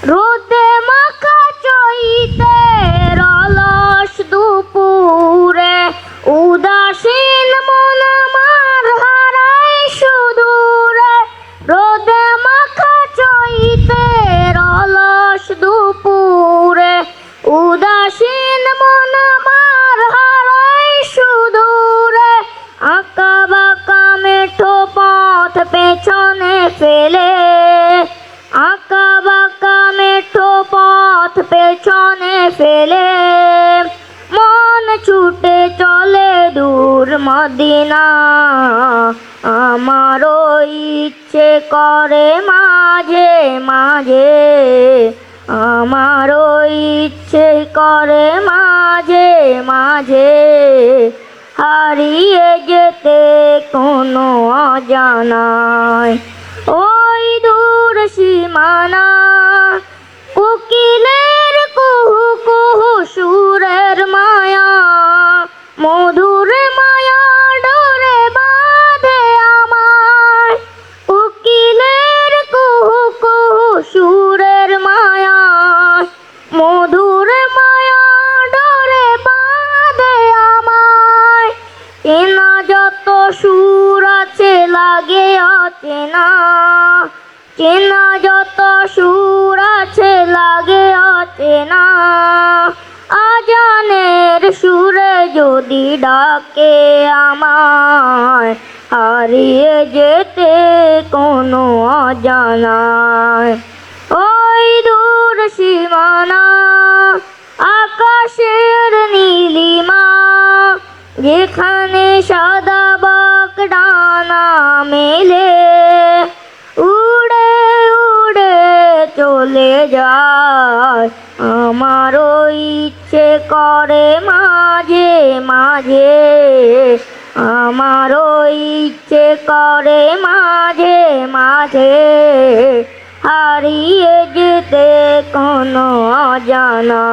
রোদে মাখা চৈতের অলস দুপুরে উদাসীন মন আমার হারায় সুদূরে। রোদে মাখা চৈতের অলস দুপুরে উদাসীন মন আমার হারায় সুদূরে। আঁকা বাঁকা মেঠো পথ পেছনে ফেলে, আঁকা বাঁকা মেঠো পথ পেছনে ফেলে মন ছুটে চলে দূর মদিনা। আমারও ইচ্ছে করে মাঝে মাঝে, আমারও ইচ্ছে করে মাঝে মাঝে হারিয়ে যেতে কোনো অজানায়। ওই দূর সীমানা কোকিলের কুহু কুহু সুরের মায়া, মধুর মায়া ডোরে বাঁধে আমায়। কোকিলের কুহু কুহু সুরের মায়া, মধুর মায়া ডোরে বাঁধে আমায়। চেনা যত সুর আছে লাগে অচেনা, চেনা যত সুর আছে লাগে অচেনা। আজানের সুরে যদি ডাকে আমায়, হারিয়ে যেতে কোনো অজানায়। ওই দূর সীমানা আকাশের নীলিমা, যেখানে সাদা বক ডানা মেলে উড়ে উড়ে চলে যায়। আমারও ইচ্ছে করে মাঝে মাঝে, আমারও ইচ্ছে করে মাঝে মাঝে হারিয়ে যেতে কোনো অজানা।